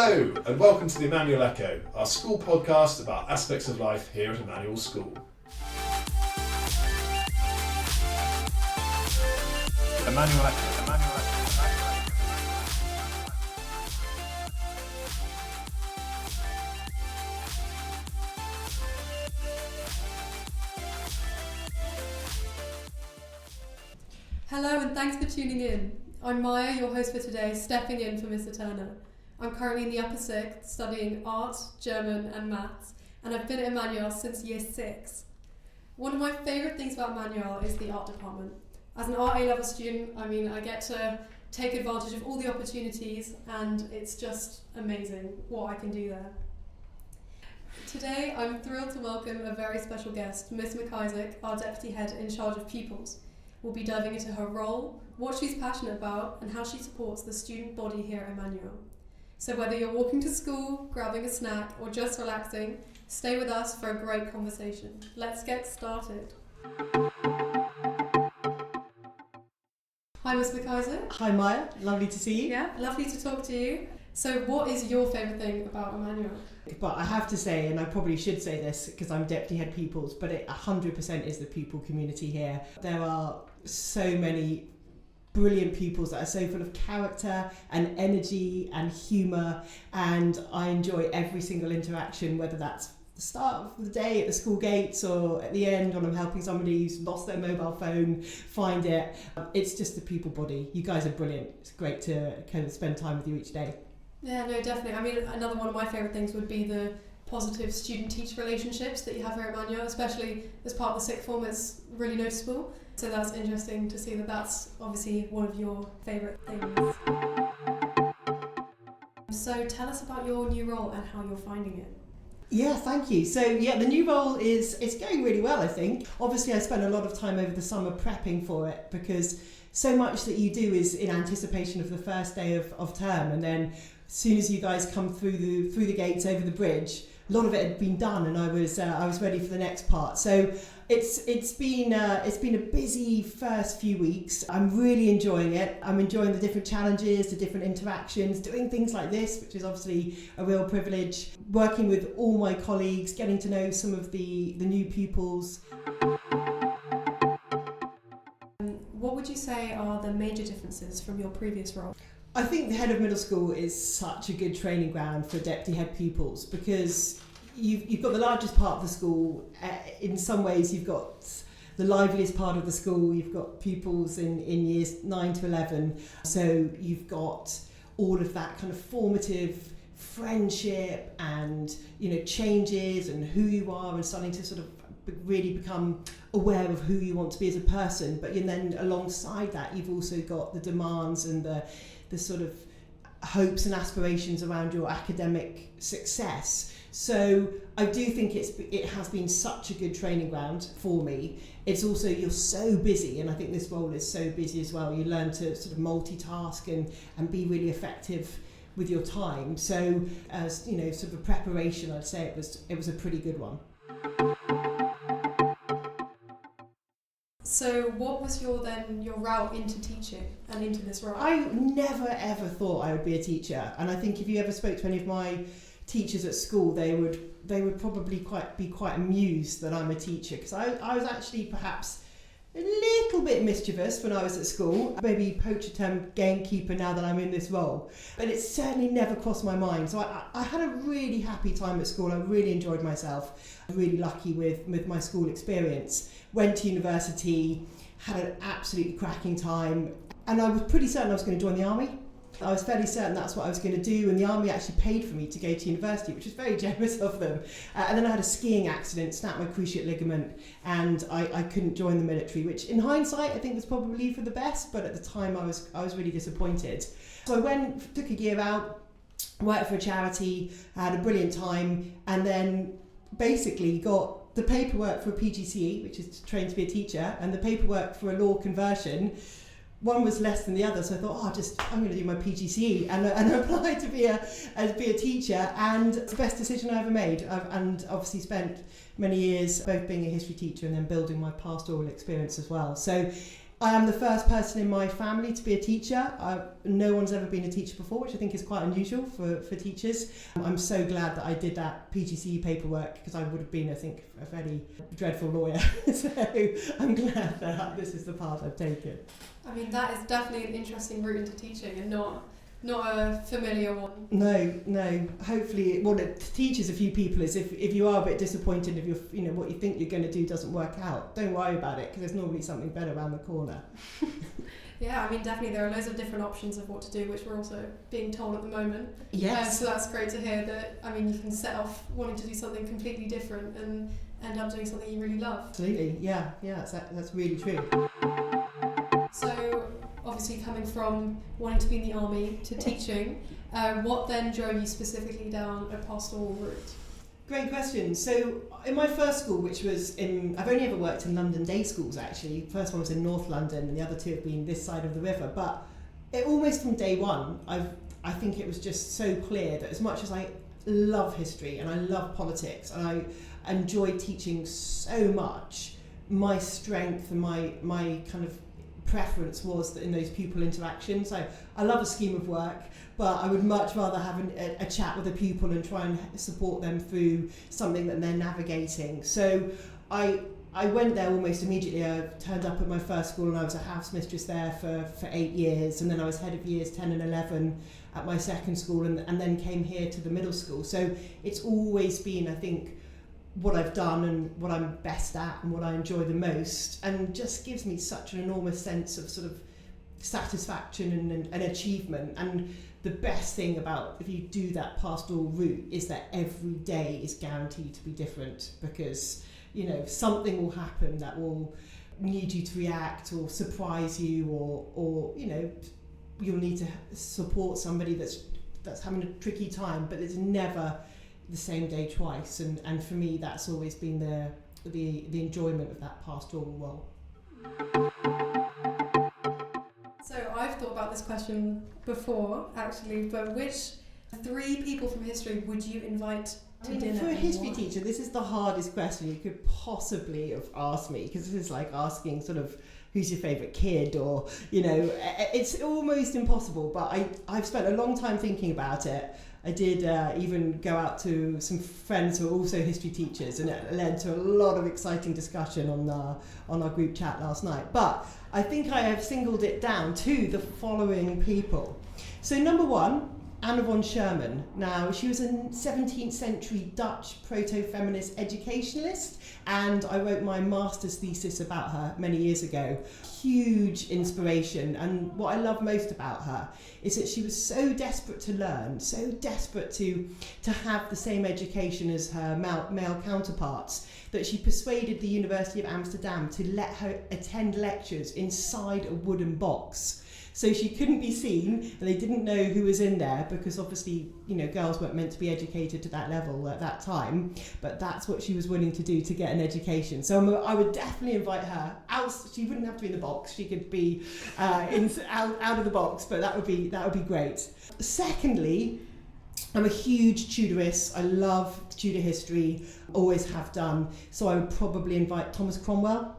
Hello and welcome to the Emanuel Echo, our school podcast about aspects of life here at Emanuel School. Emanuel Echo, Emanuel Echo. Hello and thanks for tuning in. I'm Maja, your host for today, stepping in for Mr Turner. I'm currently in the upper sixth studying art, German and maths, and I've been at Emanuel since year 6. One of my favourite things about Emanuel is the art department. As an art A-level student, I get to take advantage of all the opportunities and it's just amazing what I can do there. Today I'm thrilled to welcome a very special guest, Mrs McIsaac, our Deputy Head in charge of Pupils. We'll be diving into her role, what she's passionate about, and how she supports the student body here at Emanuel. So whether you're walking to school, grabbing a snack, or just relaxing, stay with us for a great conversation. Let's get started. Hi, Miss McIsaac. Hi Maja, lovely to see you. Yeah, lovely to talk to you. So what is your favourite thing about Emanuel? But I have to say, and I probably should say this because I'm Deputy Head Pupils, but it 100% is the pupil community here. There are so many brilliant pupils that are so full of character and energy and humour, and I enjoy every single interaction, whether that's the start of the day at the school gates or at the end when I'm helping somebody who's lost their mobile phone find it. It's just the people body. You guys are brilliant. It's great to kind of spend time with you each day. Yeah, no, definitely. I mean, another one of my favourite things would be the positive student-teacher relationships that you have here at Manuel, especially as part of the sixth form. It's really noticeable. So that's interesting to see that that's obviously one of your favourite things. So tell us about your new role and how you're finding it. Yeah, thank you. So yeah, the new role it's going really well, I think. Obviously I spent a lot of time over the summer prepping for it because so much that you do is in anticipation of the first day of term, and then as soon as you guys come through the gates over the bridge, a lot of it had been done and I was ready for the next part. So it's been a busy first few weeks. I'm really enjoying it. I'm enjoying the different challenges, the different interactions, doing things like this, which is obviously a real privilege. Working with all my colleagues, getting to know some of the new pupils. What would you say are the major differences from your previous role? I think the head of middle school is such a good training ground for deputy head pupils because you've got the largest part of the school. In some ways you've got the liveliest part of the school. You've got pupils in years 9 to 11. So you've got all of that kind of formative friendship and, changes and who you are and starting to sort of really become aware of who you want to be as a person. But then alongside that, you've also got the demands and the sort of hopes and aspirations around your academic success. So I do think it has been such a good training ground for me. It's also, you're so busy, and I think this role is so busy as well. You learn to sort of multitask and be really effective with your time. So as sort of a preparation, I'd say it was a pretty good one. So what was your route into teaching and into this role? I never ever thought I would be a teacher, and I think if you ever spoke to any of my teachers at school, they would probably be quite amused that I'm a teacher, because I was actually perhaps a little bit mischievous when I was at school, maybe poacher term gamekeeper now that I'm in this role, but it certainly never crossed my mind. So I had a really happy time at school. I really enjoyed myself. I'm really lucky with my school experience. Went to university, had an absolutely cracking time, and I was pretty certain I was going to join the army. I was fairly certain that's what I was going to do, and the army actually paid for me to go to university, which was very generous of them. And then I had a skiing accident, snapped my cruciate ligament, and I couldn't join the military, which in hindsight I think was probably for the best, but at the time I was really disappointed. So I took a year out, worked for a charity, had a brilliant time, and then basically got the paperwork for a PGCE, which is to train to be a teacher, and the paperwork for a law conversion. One was less than the other, so I thought, I'm going to do my PGCE and apply to be a teacher, and it's the best decision I ever made. And obviously spent many years both being a history teacher and then building my pastoral experience as well. So I am the first person in my family to be a teacher. No one's ever been a teacher before, which I think is quite unusual for teachers. I'm so glad that I did that PGCE paperwork, because I would have been, I think, a very dreadful lawyer. So I'm glad that this is the path I've taken. I mean, that is definitely an interesting route into teaching, and not a familiar one. No. Hopefully, what it teaches a few people is if you are a bit disappointed, if what you think you're going to do doesn't work out, don't worry about it, because there's normally something better around the corner. Yeah, I mean, definitely there are loads of different options of what to do, which we're also being told at the moment. Yes. So that's great to hear that, I mean, you can set off wanting to do something completely different and end up doing something you really love. Absolutely, yeah, that's really true. So, obviously coming from wanting to be in the army to teaching, what then drove you specifically down a pastoral route? Great question. So in my first school, which was I've only ever worked in London day schools actually. First one was in North London and the other two have been this side of the river. But almost from day one, I think it was just so clear that as much as I love history and I love politics and I enjoy teaching so much, my strength and my kind of preference was that in those pupil interactions. I love a scheme of work, but I would much rather have a chat with a pupil and try and support them through something that they're navigating. So I went there almost immediately. I turned up at my first school and I was a house mistress there for 8 years, and then I was head of years 10 and 11 at my second school, and then came here to the middle school. So it's always been, I think, what I've done and what I'm best at and what I enjoy the most, and just gives me such an enormous sense of sort of satisfaction and achievement. And the best thing about if you do that pastoral route is that every day is guaranteed to be different, because something will happen that will need you to react or surprise you, or you'll need to support somebody that's having a tricky time, but it's never the same day twice, and for me that's always been the enjoyment of that pastoral role. So I've thought about this question before actually, but which 3 people from history would you invite to dinner? For a history teacher, this is the hardest question you could possibly have asked me, because this is like asking sort of who's your favourite kid, or it's almost impossible. But I've spent a long time thinking about it. I did even go out to some friends who are also history teachers, and it led to a lot of exciting discussion on our group chat last night. But I think I have singled it down to the following people. So number 1, Anna von Scherman. Now, she was a 17th century Dutch proto-feminist educationalist, and I wrote my master's thesis about her many years ago. Huge inspiration, and what I love most about her is that she was so desperate to learn, so desperate to have the same education as her male counterparts, that she persuaded the University of Amsterdam to let her attend lectures inside a wooden box. So she couldn't be seen, and they didn't know who was in there, because obviously, girls weren't meant to be educated to that level at that time. But that's what she was willing to do to get an education. So I would definitely invite her out. She wouldn't have to be in the box. She could be out of the box, but that would be great. Secondly, I'm a huge Tudorist. I love Tudor history, always have done. So I would probably invite Thomas Cromwell,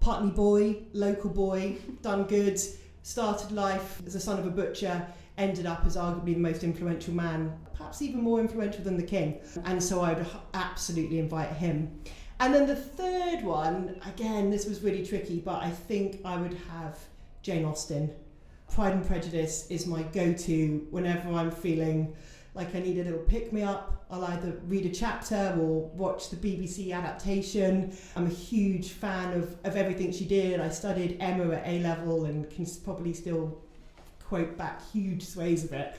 Putney boy, local boy, done good. Started life as the son of a butcher, ended up as arguably the most influential man, perhaps even more influential than the king. And so I would absolutely invite him. And then the third one, again, this was really tricky, but I think I would have Jane Austen. Pride and Prejudice is my go-to whenever I'm feeling like I need a little pick-me-up. I'll either read a chapter or watch the BBC adaptation. I'm a huge fan of everything she did. I studied Emma at A-level and can probably still quote back huge swathes of it.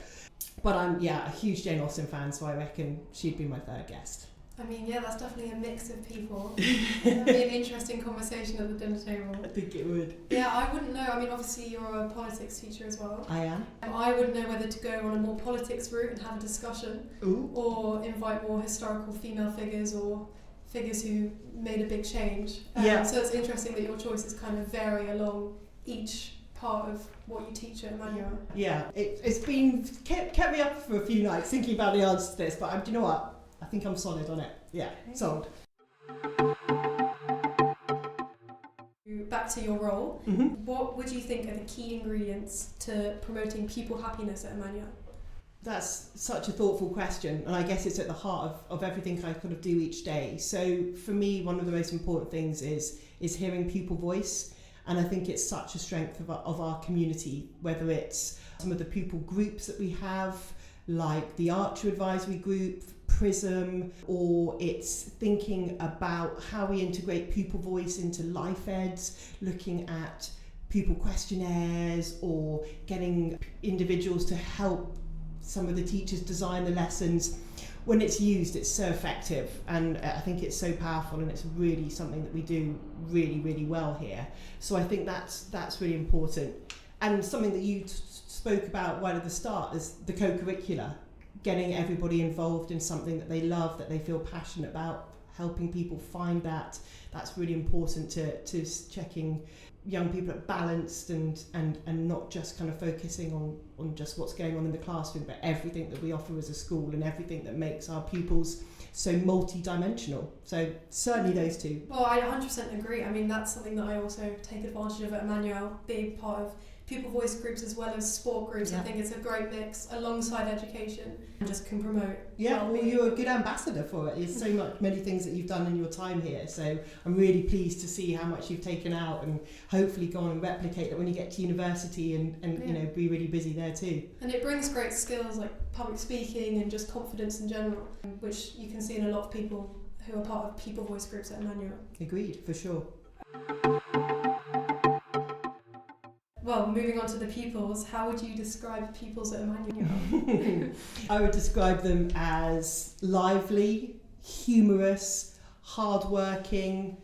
But I'm, a huge Jane Austen fan, so I reckon she'd be my third guest. I mean, that's definitely a mix of people. It'd be an interesting conversation at the dinner table. I think it would. Yeah, I wouldn't know. I mean, obviously you're a politics teacher as well. I am. I wouldn't know whether to go on a more politics route and have a discussion, or invite more historical female figures or figures who made a big change. So it's interesting that your choices kind of vary along each part of what you teach at Emanuel. Yeah, it's been kept me up for a few nights thinking about the answer to this, but do you know what? I think I'm solid on it. Yeah, sold. back to your role, Mm-hmm. what would you think are the key ingredients to promoting pupil happiness at Emanuel? That's such a thoughtful question, and I guess it's at the heart of everything I kind of do each day. So for me, one of the most important things is hearing pupil voice, and I think it's such a strength of our community, whether it's some of the pupil groups that we have, like the Archer Advisory Group, PRISM, or it's thinking about how we integrate pupil voice into life eds, looking at pupil questionnaires, or getting individuals to help some of the teachers design the lessons. When it's used, it's so effective, and I think it's so powerful, and it's really something that we do really, really well here. So I think that's really important. And something that you spoke about right at the start is the co-curricular, getting everybody involved in something that they love, that they feel passionate about, helping people find that. That's really important to checking young people are balanced and not just kind of focusing on just what's going on in the classroom, but everything that we offer as a school and everything that makes our pupils so multi-dimensional. So certainly those two. Well, I 100% agree. I mean, that's something that I also take advantage of at Emanuel, being part of pupil voice groups as well as sport groups. Yeah. I think it's a great mix alongside education and just can promote. Yeah, well, well-being. you're a good ambassador for it. There's so many things that you've done in your time here. So I'm really pleased to see how much you've taken out, and hopefully go on and replicate that when you get to university and Yeah. you know, be really busy there too. And it brings great skills like public speaking and just confidence in general, which you can see in a lot of people who are part of pupil voice groups at Emanuel. Agreed, for sure. Well, moving on to the pupils, how would you describe pupils at Emanuel? I would describe them as lively, humorous, hardworking,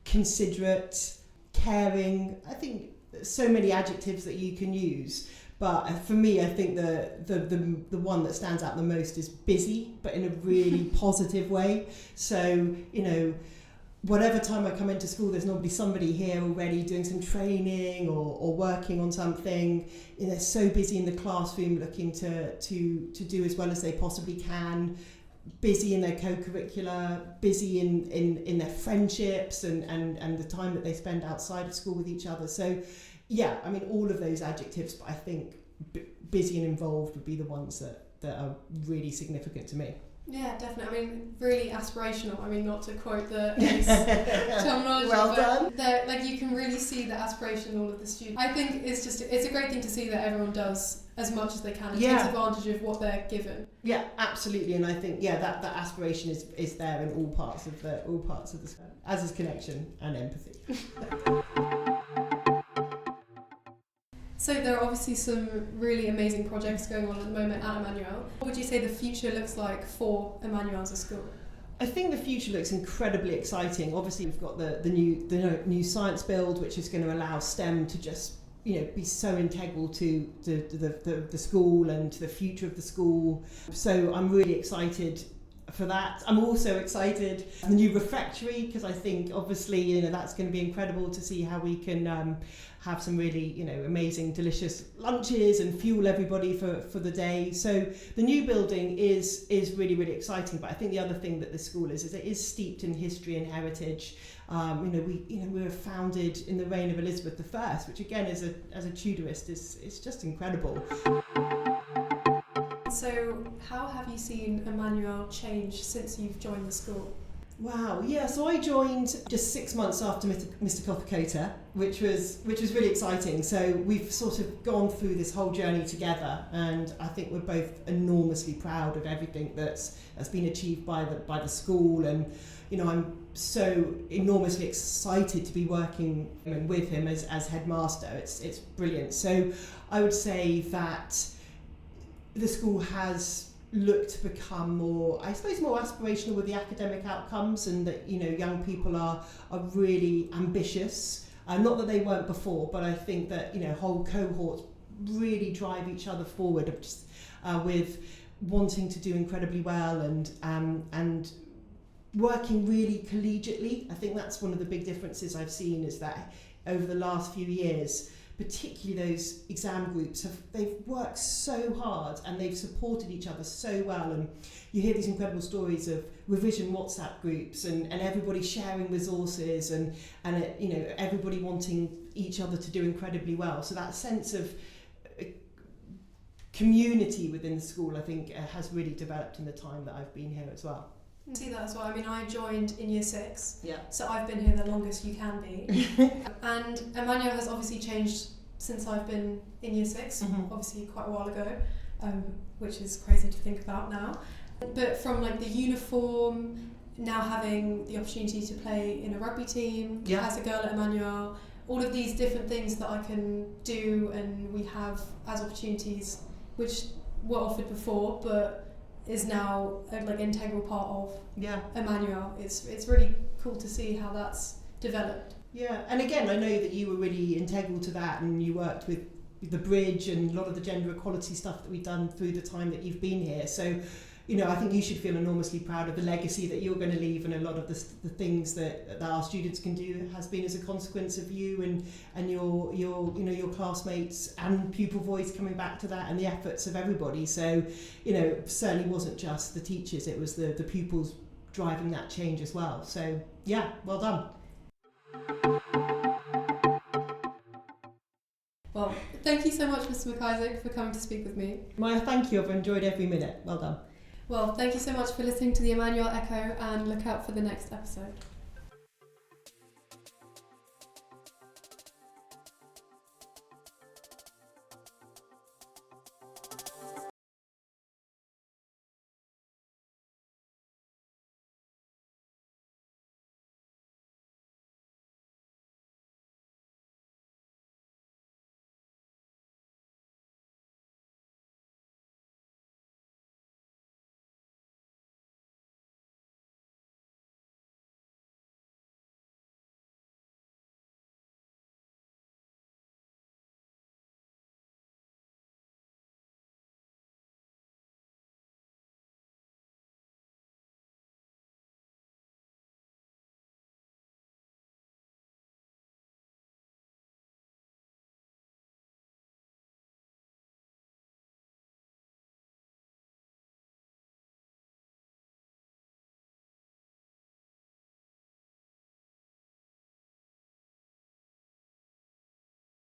considerate, caring. I think so many adjectives that you can use. But for me, I think the one that stands out the most is busy, but in a really positive way. So, you know, whatever time I come into school, there's normally somebody here already doing some training or working on something. You know, they're so busy in the classroom looking to do as well as they possibly can, busy in their co-curricular, busy in their friendships and the time that they spend outside of school with each other. So yeah, I mean, all of those adjectives, but I think busy and involved would be the ones that are really significant to me. Yeah, definitely. I mean, really aspirational. I mean, not to quote the ACE terminology, Well but like you can really see the aspiration in all of the students. I think it's a great thing to see that everyone does as much as they can and takes advantage of what they're given. Yeah, absolutely. And I think that aspiration is there in all parts of the as is connection and empathy. So there are obviously some really amazing projects going on at the moment at Emanuel. What would you say the future looks like for Emanuel as a school? I think the future looks incredibly exciting. Obviously, we've got the new science build, which is going to allow STEM to just be so integral to the school and to the future of the school. So I'm really excited for that. I'm also excited for the new refectory, because I think obviously that's going to be incredible to see how we can have some really amazing delicious lunches and fuel everybody for the day. So the new building is really, really exciting. But I think the other thing that the school is it is steeped in history and heritage. We were founded in the reign of Elizabeth I, which again as a Tudorist is just incredible. So how have you seen Emanuel change since you've joined the school? Wow, yeah, so I joined just 6 months after Mr Co-curricular, which was really exciting. So we've sort of gone through this whole journey together, and I think we're both enormously proud of everything that's been achieved by the school. And I'm so enormously excited to be working with him as headmaster. It's brilliant. So I would say that the school has looked to become more aspirational with the academic outcomes, and that young people are really ambitious. Not that they weren't before, but I think that whole cohorts really drive each other forward, just with wanting to do incredibly well and working really collegiately. I think that's one of the big differences I've seen, is that over the last few years, particularly those exam groups, they've worked so hard and they've supported each other so well. And you hear these incredible stories of revision WhatsApp groups and everybody sharing resources and everybody wanting each other to do incredibly well. So that sense of community within the school, I think, has really developed in the time that I've been here as well. I see that as well. I mean, I joined in year 6, Yeah. so I've been here the longest you can be. And Emanuel has obviously changed since I've been in year 6, obviously quite a while ago, which is crazy to think about now. But from like the uniform, now having the opportunity to play in a rugby team, as a girl at Emanuel, all of these different things that I can do and we have as opportunities, which were offered before, but is now an integral part of Emanuel. It's really cool to see how that's developed. Yeah, and again, I know that you were really integral to that, and you worked with the bridge and a lot of the gender equality stuff that we've done through the time that you've been here. So, I think you should feel enormously proud of the legacy that you're going to leave, and a lot of the things that our students can do has been as a consequence of you and your classmates and pupil voice coming back to that, and the efforts of everybody. So, it certainly wasn't just the teachers; it was the pupils driving that change as well. So, yeah, well done. Well, thank you so much, Mrs McIsaac, for coming to speak with me. Maja, thank you. I've enjoyed every minute. Well done. Well, thank you so much for listening to the Emanuel Echo, and look out for the next episode.